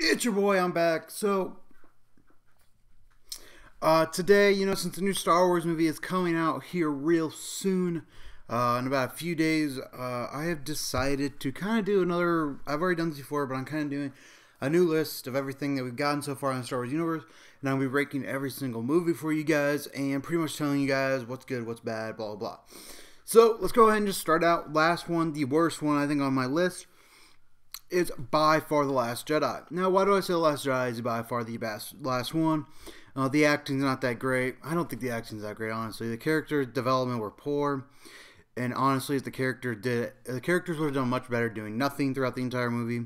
It's your boy, I'm back. Today, since the new Star Wars movie is coming out here real soon, in about a few days, I have decided to kind of do another. I've already done this before, but I'm kind of doing a new list of everything that we've gotten so far in the Star Wars universe, and I'll be ranking every single movie for you guys and pretty much telling you guys what's good, what's bad, blah, blah, blah. So, let's go ahead and just start out. Last one, the worst one, I think, on my list is by far The Last Jedi. Now, why do I say The Last Jedi is by far the best last one? The acting's not that great. I don't think the acting's that great, honestly. The character development were poor, and honestly, the characters would have done much better doing nothing throughout the entire movie.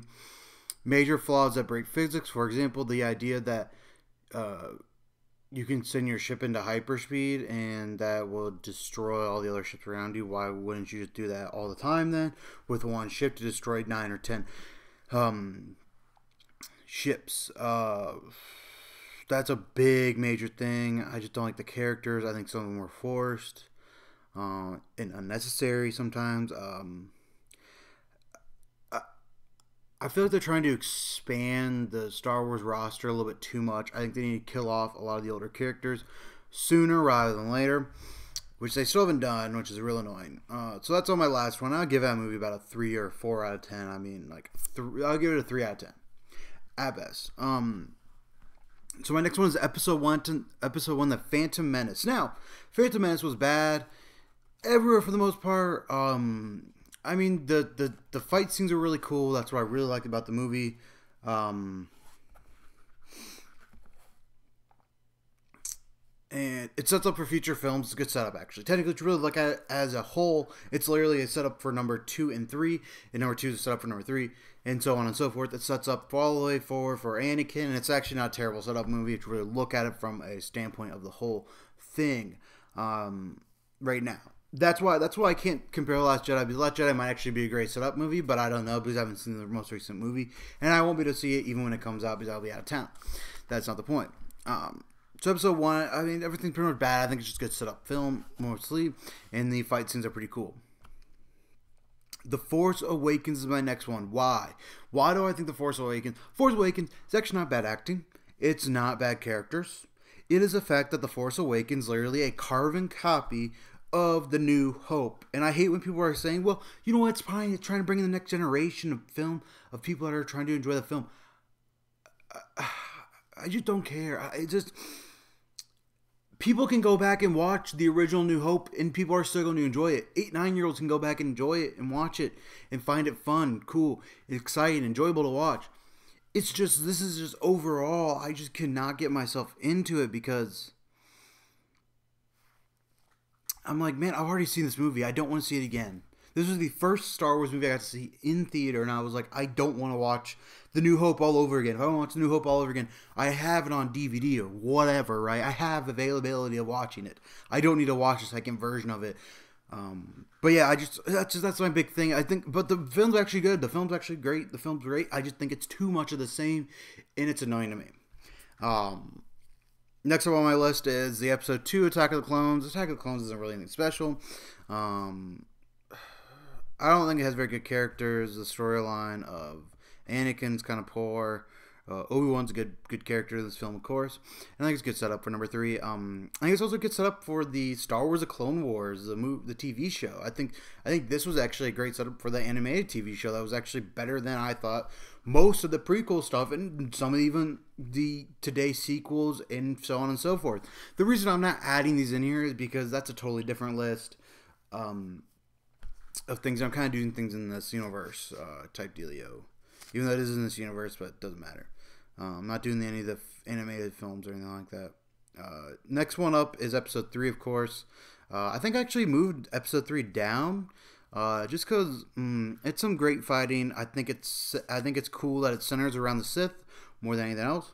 Major flaws that break physics. For example, the idea that you can send your ship into hyperspeed and that will destroy all the other ships around you. Why wouldn't you just do that all the time then? With one ship to destroy 9 or 10 ships. That's a big major thing. I just don't like the characters. I think some of them were forced and unnecessary sometimes. I feel like they're trying to expand the Star Wars roster a little bit too much. I think they need to kill off a lot of the older characters sooner rather than later, which they still haven't done, which is real annoying. So that's on my last one. I'll give that movie about a 3 or 4 out of 10. I mean, I'll give it a 3 out of 10 at best. So my next one is Episode 1, The Phantom Menace. Now, Phantom Menace was bad everywhere for the most part. I mean, the fight scenes are really cool. That's what I really liked about the movie. And it sets up for future films. It's a good setup, actually. Technically, to really look at it as a whole, it's literally a setup for number 2 and 3. And number 2 is a setup for number 3. And so on and so forth. It sets up all the way forward for Anakin. And it's actually not a terrible setup movie to really look at it from a standpoint of the whole thing right now. That's why I can't compare The Last Jedi, because The Last Jedi might actually be a great setup movie, but I don't know because I haven't seen the most recent movie, and I won't be able to see it even when it comes out because I'll be out of town. That's not the point. So Episode 1, I mean, everything's pretty much bad. I think it's just a good setup film, mostly, and the fight scenes are pretty cool. The Force Awakens is my next one. Why? Why do I think The Force Awakens? Force Awakens is actually not bad acting. It's not bad characters. It is the fact that The Force Awakens is literally a carbon copy of The New Hope. And I hate when people are saying, well, you know what, it's fine, it's trying to bring in the next generation of film, of people that are trying to enjoy the film. I just don't care. People can go back and watch the original New Hope and people are still going to enjoy it. 8, 9-year-olds can go back and enjoy it and watch it and find it fun, cool, exciting, enjoyable to watch. It's just, this is just overall, I just cannot get myself into it because I'm like, man, I've already seen this movie. I don't want to see it again. This was the first Star Wars movie I got to see in theater, and I was like, I don't want to watch The New Hope all over again. If I want to watch The New Hope all over again, I have it on DVD or whatever, right? I have availability of watching it. I don't need to watch a second version of it. But yeah, that's my big thing. I think, but the film's actually good. The film's actually great. The film's great. I just think it's too much of the same, and it's annoying to me. Next up on my list is the Episode 2, Attack of the Clones. Attack of the Clones isn't really anything special. I don't think it has very good characters. The storyline of Anakin's kind of poor. Obi-Wan's a good character in this film, of course. And I think it's a good setup for number 3. I think it's also a good setup for the Star Wars: The Clone Wars, the TV show. I think this was actually a great setup for the animated TV show. That was actually better than I thought. Most of the prequel stuff and some of even the today sequels and so on and so forth. The reason I'm not adding these in here is because that's a totally different list of things. I'm kind of doing things in this universe type dealio. Even though it is in this universe, but it doesn't matter. I'm not doing any of the animated films or anything like that. Next one up is Episode 3, of course. I think I actually moved Episode 3 down just because it's some great fighting. I think it's cool that it centers around the Sith more than anything else.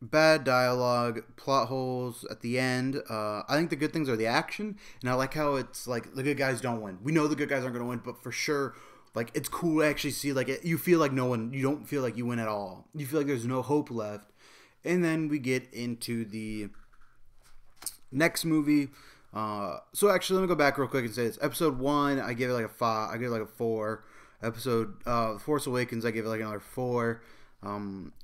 Bad dialogue, plot holes at the end. I think the good things are the action, and I like how it's like the good guys don't win. We know the good guys aren't going to win, but for sure, like, it's cool to actually see, like, you feel like you don't feel like you win at all. You feel like there's no hope left. And then we get into the next movie. So actually, let me go back real quick and say this. Episode 1, I gave it like a 5. I gave it like a 4. Force Awakens, I gave it like another 4.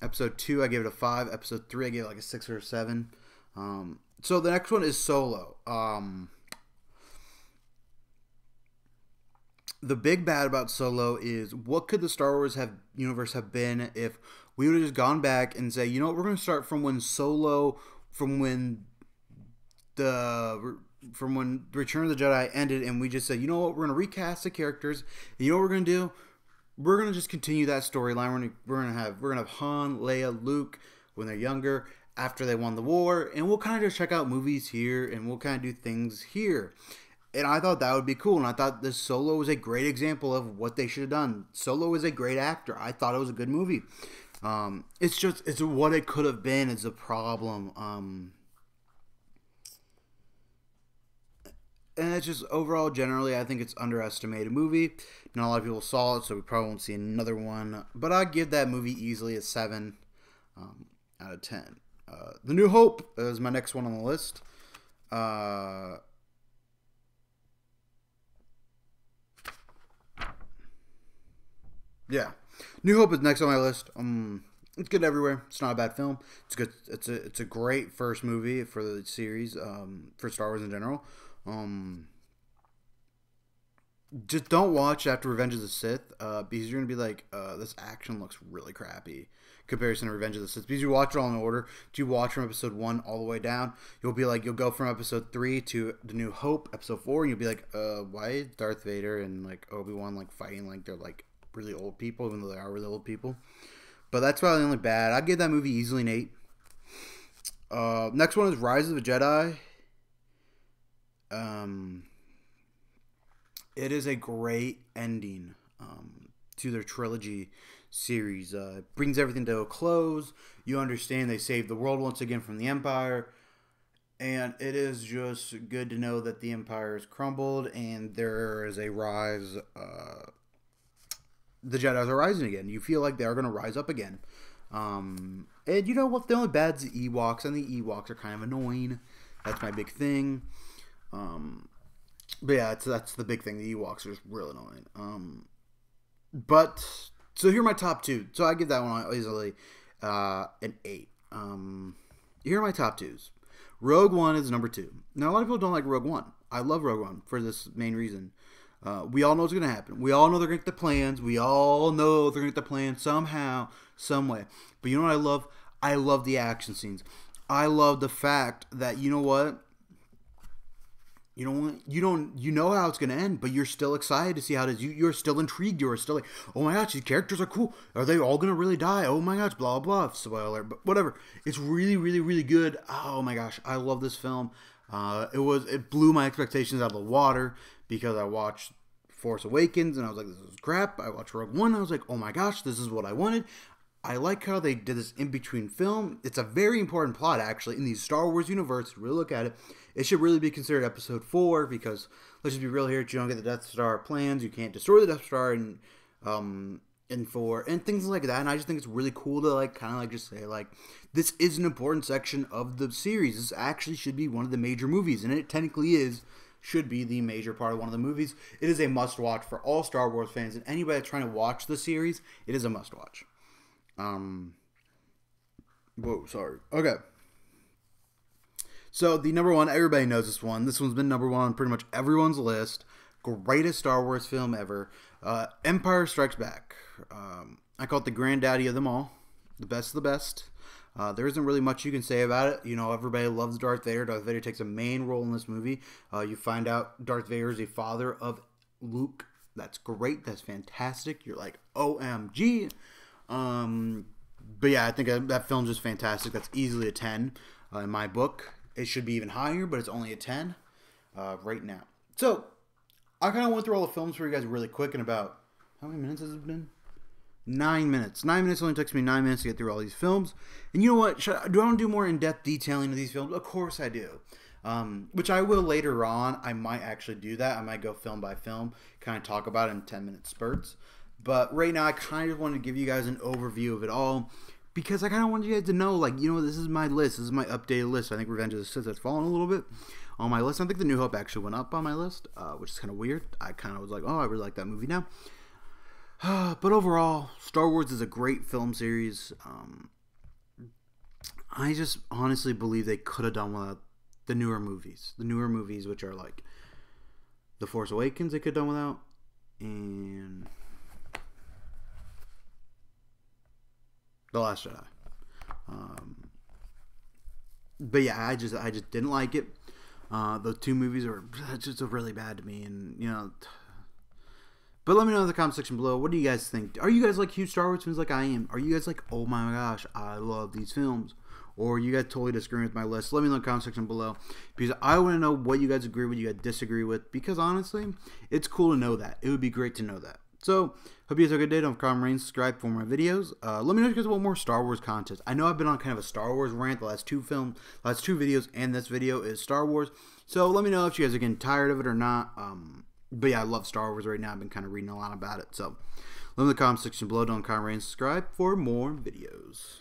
Episode 2, I gave it a 5. Episode 3, I gave it like a 6 or a 7. So the next one is Solo. The big bad about Solo is, what could the Star Wars universe have been if we would have just gone back and say, you know what, we're going to start from when Return of the Jedi ended, and we just said, you know what, we're going to recast the characters. And you know what we're going to do? We're going to just continue that storyline. We're going to have Han, Leia, Luke when they're younger, after they won the war, and we'll kind of just check out movies here, and we'll kind of do things here. And I thought that would be cool, and I thought this Solo was a great example of what they should have done. Solo is a great actor. I thought it was a good movie. It's what it could have been is a problem. And it's just overall, generally, I think it's underestimated movie. Not a lot of people saw it, so we probably won't see another one. But I'd give that movie easily a 7 out of 10. The New Hope is my next one on the list. Yeah, New Hope is next on my list. It's good everywhere. It's not a bad film. It's good. It's a great first movie for the series. For Star Wars in general. Just don't watch after Revenge of the Sith, because you're gonna be like, this action looks really crappy comparison to Revenge of the Sith. Because you watch it all in order. If you watch from episode 1 all the way down, you'll go from episode 3 to The New Hope, episode 4, and you'll be like, why is Darth Vader and like Obi-Wan like fighting like they're like really old people, even though they are really old people. But that's probably the only bad. I'd give that movie easily an 8. Next one is Rise of the Jedi. It is a great ending to their trilogy series. It brings everything to a close. You understand they saved the world once again from the Empire. And it is just good to know that the Empire has crumbled and there is a rise. The Jedi are rising again. You feel like they are going to rise up again. And you know what? The only bad's the Ewoks, and the Ewoks are kind of annoying. That's my big thing. But yeah, that's the big thing. The Ewoks are just real annoying. But so here are my top 2. So I give that one easily an 8. Here are my top 2s. Rogue One is number 2. Now a lot of people don't like Rogue One. I love Rogue One for this main reason. We all know what's going to happen. We all know they're going to get the plans. We all know they're going to get the plan somehow, some way. But you know what I love? I love the action scenes. I love the fact that, you know what? You know how it's going to end, but you're still excited to see how it is. You're still intrigued. You're still like, oh my gosh, these characters are cool. Are they all going to really die? Oh my gosh, blah, blah. Spoiler, but whatever. It's really, really, really good. Oh my gosh, I love this film. It blew my expectations out of the water because I watched Force Awakens and I was like, this is crap. I watched Rogue One and I was like, oh my gosh, this is what I wanted. I like how they did this in between film. It's a very important plot actually in the Star Wars universe. Really look at it. It should really be considered episode 4 because let's just be real here. You don't get the Death Star plans. You can't destroy the Death Star in 4 and things like that. And I just think it's really cool to like kind of like just say like this is an important section of the series. This actually should be one of the major movies, and it technically should be the major part of one of the movies. It is a must watch for all Star Wars fans and anybody that's trying to watch the series. It is a must watch. Whoa, sorry. Okay. So the number 1, everybody knows this one. This one's been number 1 on pretty much everyone's list. Greatest Star Wars film ever. Empire Strikes Back. I call it the granddaddy of them all. The best of the best. There isn't really much you can say about it. You know, everybody loves Darth Vader. Darth Vader takes a main role in this movie. You find out Darth Vader is a father of Luke. That's great. That's fantastic. You're like, OMG. But yeah, I think that film's just fantastic. That's easily a 10 in my book. It should be even higher, but it's only a 10 right now. So, I kind of went through all the films for you guys really quick in about, how many minutes has it been? 9 minutes. 9 minutes only takes me 9 minutes to get through all these films. And you know what? Do I want to do more in-depth detailing of these films? Of course I do. Which I will later on. I might actually do that. I might go film by film, kind of talk about it in 10-minute spurts. But right now, I kind of want to give you guys an overview of it all. Because I kind of want you guys to know, like, you know, this is my list. This is my updated list. I think Revenge of the Sith has fallen a little bit on my list. I think The New Hope actually went up on my list, which is kind of weird. I kind of was like, oh, I really like that movie now. But overall, Star Wars is a great film series. I just honestly believe they could have done without the newer movies. The newer movies, which are like The Force Awakens, they could have done without, and The Last Jedi. But yeah, I just didn't like it. The two movies are just really bad to me, and you know. But let me know in the comment section below. What do you guys think? Are you guys like huge Star Wars fans like I am? Are you guys like, oh my gosh, I love these films? Or are you guys totally disagreeing with my list? Let me know in the comment section below. Because I want to know what you guys agree with, you guys disagree with. Because honestly, it's cool to know that. It would be great to know that. So, hope you guys have a good day. Don't forget to comment, subscribe for more videos. Let me know if you guys want more Star Wars content. I know I've been on kind of a Star Wars rant. The last two videos, and this video is Star Wars. So, let me know if you guys are getting tired of it or not. But yeah, I love Star Wars right now. I've been kind of reading a lot about it. So, let me know in the comment section below. Don't comment, subscribe for more videos.